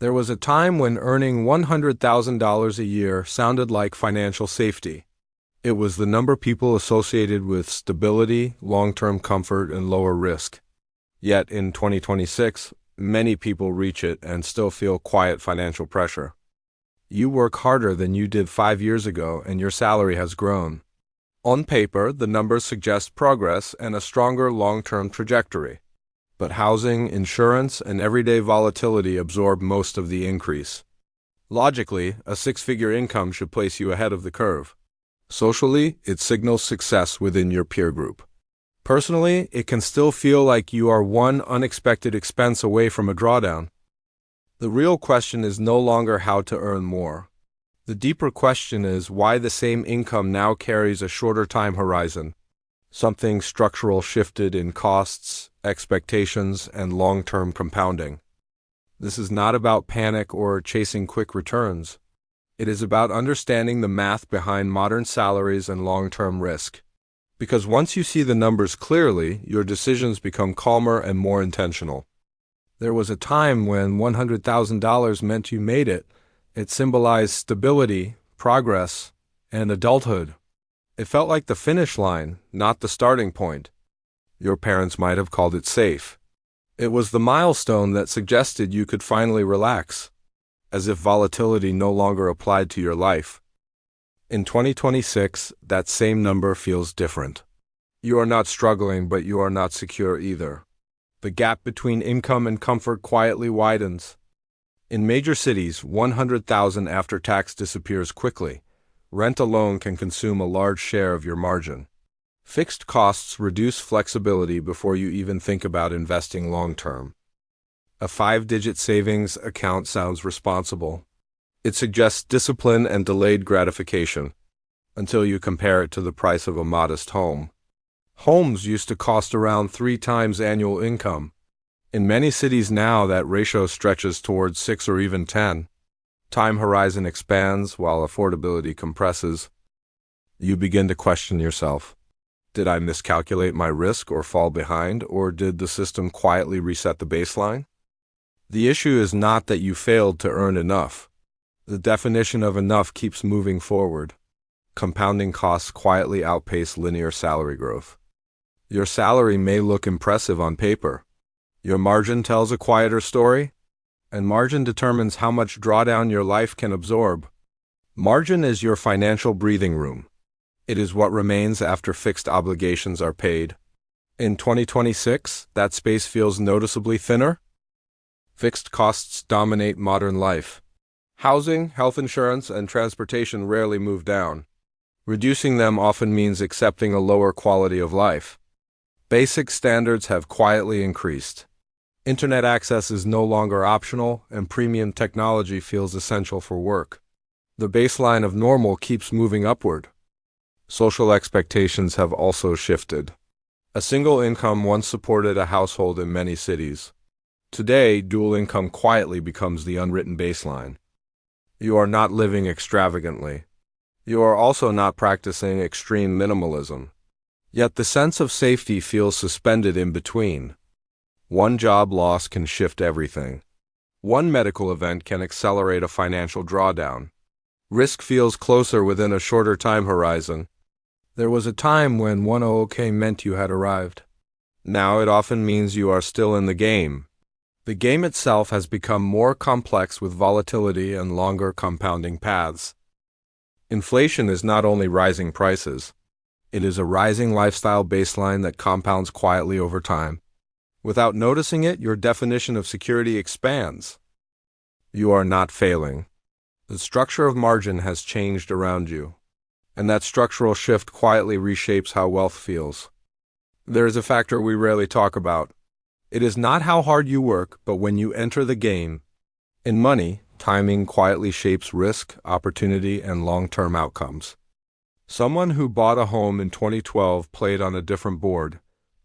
There was a time when earning $100,000 a year sounded like financial safety. It was the number people associated with stability, long-term comfort, and lower risk. Yet in 2026, many people reach it and still feel quiet financial pressure. You work harder than you did 5 years ago, and your salary has grown. On paper, the numbers suggest progress and a stronger long-term trajectory. But housing, insurance, and everyday volatility absorb most of the increase. Logically, a six-figure income should place you ahead of the curve. Socially, it signals success within your peer group. Personally, it can still feel like you are one unexpected expense away from a drawdown. The real question is no longer how to earn more. The deeper question is why the same income now carries a shorter time horizon. Something structural shifted in costs, expectations, and long-term compounding. This is not about panic or chasing quick returns. It is about understanding the math behind modern salaries and long-term risk. Because once you see the numbers clearly, your decisions become calmer and more intentional. There was a time when $100,000 meant you made it. It symbolized stability, progress, and adulthood. It felt like the finish line, not the starting point. Your parents might have called it safe. It was the milestone that suggested you could finally relax, as if volatility no longer applied to your life. In 2026, that same number feels different. You are not struggling, but you are not secure either. The gap between income and comfort quietly widens. In major cities, $100,000 after tax disappears quickly. Rent alone can consume a large share of your margin. Fixed costs reduce flexibility before you even think about investing long-term. A 5-digit savings account sounds responsible. It suggests discipline and delayed gratification, until you compare it to the price of a modest home. Homes used to cost around 3 times annual income. In many cities now, that ratio stretches towards 6 or even 10. Time horizon expands while affordability compresses. You begin to question yourself. Did I miscalculate my risk or fall behind, or did the system quietly reset the baseline? The issue is not that you failed to earn enough. The definition of enough keeps moving forward. Compounding costs quietly outpace linear salary growth. Your salary may look impressive on paper. Your margin tells a quieter story, and margin determines how much drawdown your life can absorb. Margin is your financial breathing room. It is what remains after fixed obligations are paid. In 2026, that space feels noticeably thinner. Fixed costs dominate modern life. Housing, health insurance, and transportation rarely move down. Reducing them often means accepting a lower quality of life. Basic standards have quietly increased. Internet access is no longer optional, and premium technology feels essential for work. The baseline of normal keeps moving upward. Social expectations have also shifted. A single income once supported a household in many cities. Today, dual income quietly becomes the unwritten baseline. You are not living extravagantly. You are also not practicing extreme minimalism. Yet the sense of safety feels suspended in between. One job loss can shift everything. One medical event can accelerate a financial drawdown. Risk feels closer within a shorter time horizon. There was a time when 100K meant you had arrived. Now it often means you are still in the game. The game itself has become more complex with volatility and longer compounding paths. Inflation is not only rising prices. It is a rising lifestyle baseline that compounds quietly over time. Without noticing it, your definition of security expands. You are not failing. The structure of margin has changed around you, and that structural shift quietly reshapes how wealth feels. There is a factor we rarely talk about. It is not how hard you work, but when you enter the game. In money, timing quietly shapes risk, opportunity, and long-term outcomes. Someone who bought a home in 2012 played on a different board.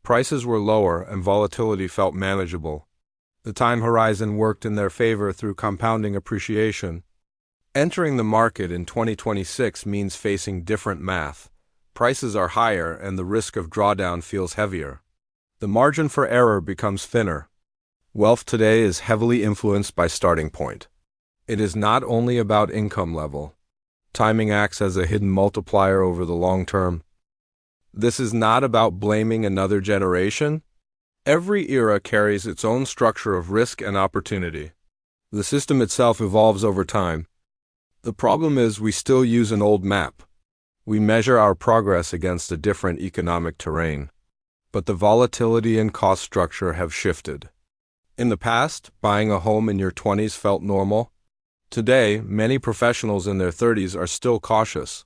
Prices were lower and volatility felt manageable. The time horizon worked in their favor through compounding appreciation. Entering the market in 2026 means facing different math. Prices are higher and the risk of drawdown feels heavier. The margin for error becomes thinner. Wealth today is heavily influenced by starting point. It is not only about income level. Timing acts as a hidden multiplier over the long term. This is not about blaming another generation. Every era carries its own structure of risk and opportunity. The system itself evolves over time. The problem is we still use an old map. We measure our progress against a different economic terrain. But the volatility and cost structure have shifted. In the past, buying a home in your 20s felt normal. Today, many professionals in their 30s are still cautious.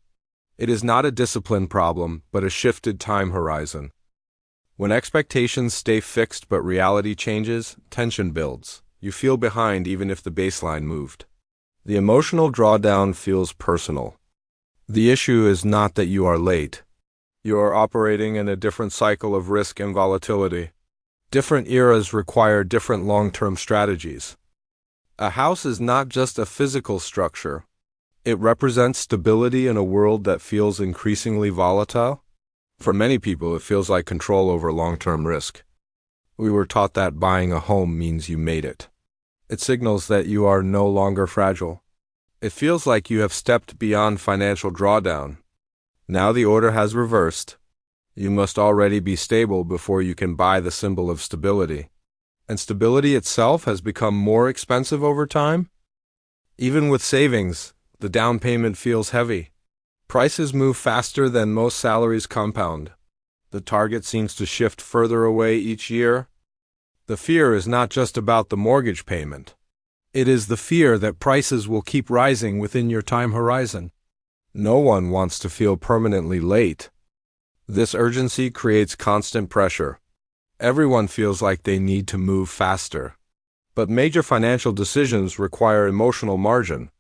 It is not a discipline problem, but a shifted time horizon. When expectations stay fixed but reality changes, tension builds. You feel behind even if the baseline moved. The emotional drawdown feels personal. The issue is not that you are late. You are operating in a different cycle of risk and volatility. Different eras require different long-term strategies. A house is not just a physical structure. It represents stability in a world that feels increasingly volatile. For many people, it feels like control over long-term risk. We were taught that buying a home means you made it. It signals that you are no longer fragile. It feels like you have stepped beyond financial drawdown. Now the order has reversed. You must already be stable before you can buy the symbol of stability. And stability itself has become more expensive over time. Even with savings, the down payment feels heavy. Prices move faster than most salaries compound. The target seems to shift further away each year. The fear is not just about the mortgage payment. It is the fear that prices will keep rising within your time horizon. No one wants to feel permanently late. This urgency creates constant pressure. Everyone feels like they need to move faster. But major financial decisions require emotional margin.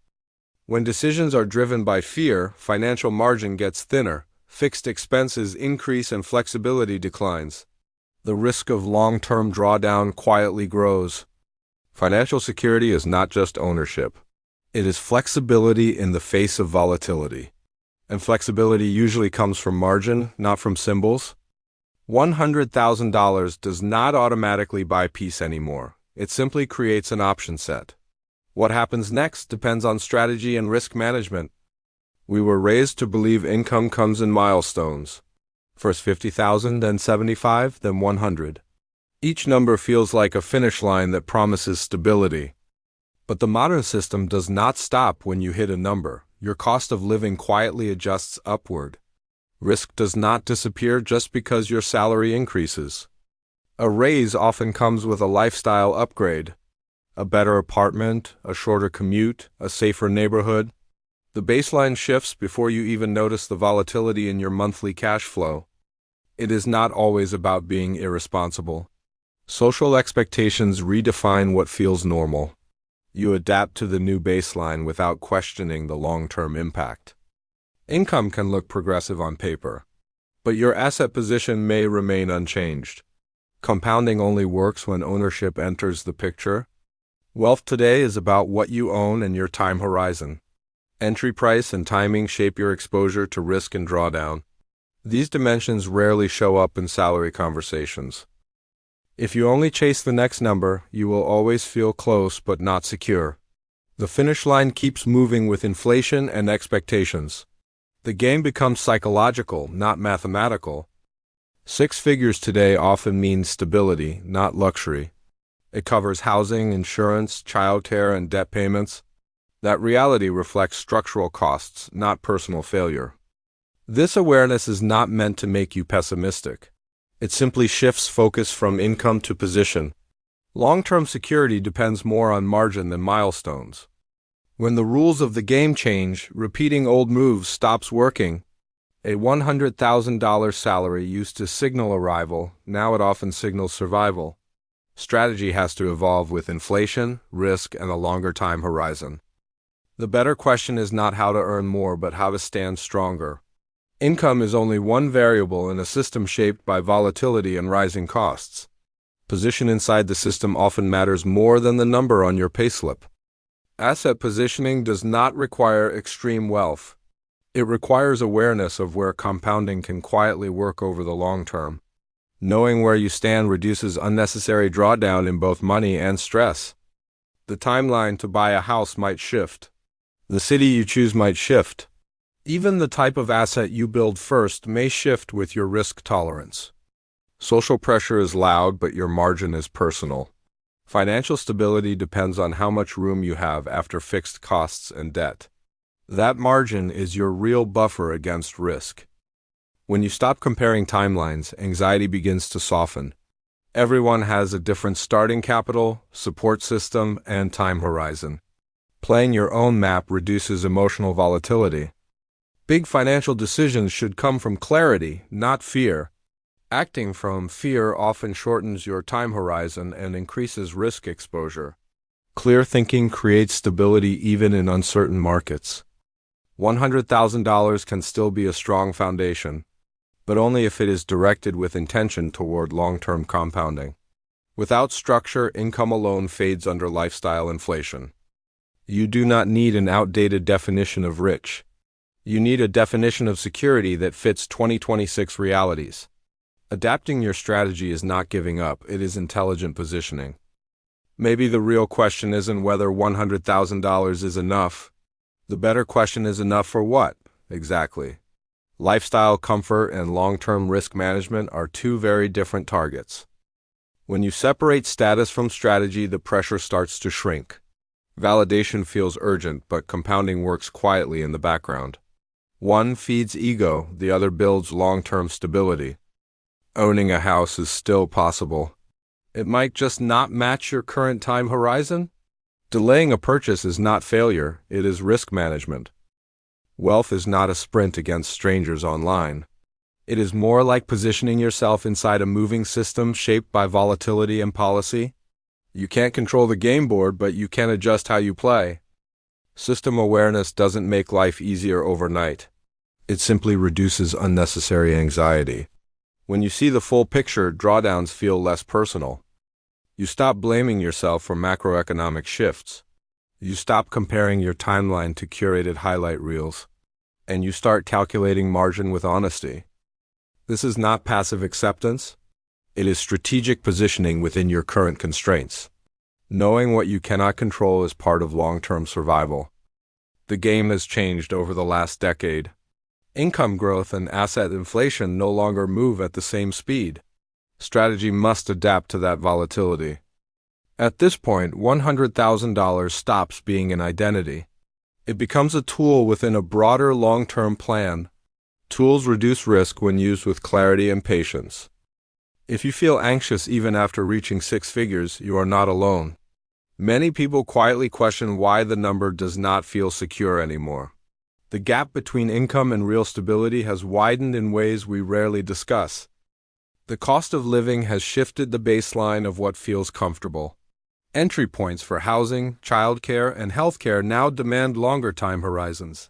When decisions are driven by fear, financial margin gets thinner, fixed expenses increase and flexibility declines. The risk of long-term drawdown quietly grows. Financial security is not just ownership. It is flexibility in the face of volatility. And flexibility usually comes from margin, not from symbols. $100,000 does not automatically buy peace anymore. It simply creates an option set. What happens next depends on strategy and risk management. We were raised to believe income comes in milestones. First 50,000, then 75, then 100. Each number feels like a finish line that promises stability. But the modern system does not stop when you hit a number. Your cost of living quietly adjusts upward. Risk does not disappear just because your salary increases. A raise often comes with a lifestyle upgrade. A better apartment, a shorter commute, a safer neighborhood. The baseline shifts before you even notice the volatility in your monthly cash flow. It is not always about being irresponsible. Social expectations redefine what feels normal. You adapt to the new baseline without questioning the long-term impact. Income can look progressive on paper, but your asset position may remain unchanged. Compounding only works when ownership enters the picture. Wealth today is about what you own and your time horizon. Entry price and timing shape your exposure to risk and drawdown. These dimensions rarely show up in salary conversations. If you only chase the next number, you will always feel close but not secure. The finish line keeps moving with inflation and expectations. The game becomes psychological, not mathematical. Six figures today often means stability, not luxury. It covers housing, insurance, childcare, and debt payments. That reality reflects structural costs, not personal failure. This awareness is not meant to make you pessimistic. It simply shifts focus from income to position. Long-term security depends more on margin than milestones. When the rules of the game change, repeating old moves stops working. A $100,000 salary used to signal arrival, now it often signals survival. Strategy has to evolve with inflation, risk, and a longer time horizon. The better question is not how to earn more, but how to stand stronger. Income is only one variable in a system shaped by volatility and rising costs. Position inside the system often matters more than the number on your payslip. Asset positioning does not require extreme wealth. It requires awareness of where compounding can quietly work over the long term. Knowing where you stand reduces unnecessary drawdown in both money and stress. The timeline to buy a house might shift. The city you choose might shift. Even the type of asset you build first may shift with your risk tolerance. Social pressure is loud, but your margin is personal. Financial stability depends on how much room you have after fixed costs and debt. That margin is your real buffer against risk. When you stop comparing timelines, anxiety begins to soften. Everyone has a different starting capital, support system, and time horizon. Playing your own map reduces emotional volatility. Big financial decisions should come from clarity, not fear. Acting from fear often shortens your time horizon and increases risk exposure. Clear thinking creates stability even in uncertain markets. $100,000 can still be a strong foundation, but only if it is directed with intention toward long-term compounding. Without structure, income alone fades under lifestyle inflation. You do not need an outdated definition of rich. You need a definition of security that fits 2026 realities. Adapting your strategy is not giving up, it is intelligent positioning. Maybe the real question isn't whether $100,000 is enough. The better question is enough for what, exactly? Lifestyle comfort and long-term risk management are two very different targets. When you separate status from strategy, the pressure starts to shrink. Validation feels urgent, but compounding works quietly in the background. One feeds ego, the other builds long-term stability. Owning a house is still possible. It might just not match your current time horizon. Delaying a purchase is not failure, it is risk management. Wealth is not a sprint against strangers online. It is more like positioning yourself inside a moving system shaped by volatility and policy. You can't control the game board, but you can adjust how you play. System awareness doesn't make life easier overnight. It simply reduces unnecessary anxiety. When you see the full picture, drawdowns feel less personal. You stop blaming yourself for macroeconomic shifts. You stop comparing your timeline to curated highlight reels. And you start calculating margin with honesty. This is not passive acceptance. It is strategic positioning within your current constraints. Knowing what you cannot control is part of long-term survival. The game has changed over the last decade. Income growth and asset inflation no longer move at the same speed. Strategy must adapt to that volatility. At this point, $100,000 stops being an identity. It becomes a tool within a broader long-term plan. Tools reduce risk when used with clarity and patience. If you feel anxious even after reaching six figures, you are not alone. Many people quietly question why the number does not feel secure anymore. The gap between income and real stability has widened in ways we rarely discuss. The cost of living has shifted the baseline of what feels comfortable. Entry points for housing, childcare, and healthcare now demand longer time horizons.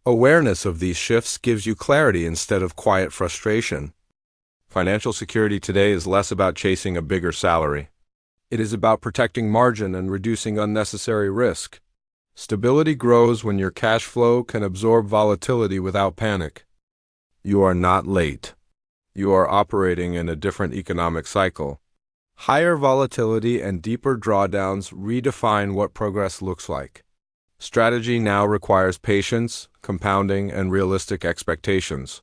Awareness of these shifts gives you clarity instead of quiet frustration. Financial security today is less about chasing a bigger salary. It is about protecting margin and reducing unnecessary risk. Stability grows when your cash flow can absorb volatility without panic. You are not late. You are operating in a different economic cycle. Higher volatility and deeper drawdowns redefine what progress looks like. Strategy now requires patience, compounding, and realistic expectations.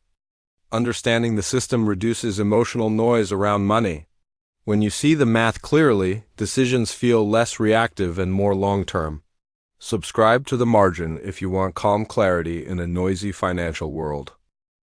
Understanding the system reduces emotional noise around money. When you see the math clearly, decisions feel less reactive and more long-term. Subscribe to The Margin if you want calm clarity in a noisy financial world.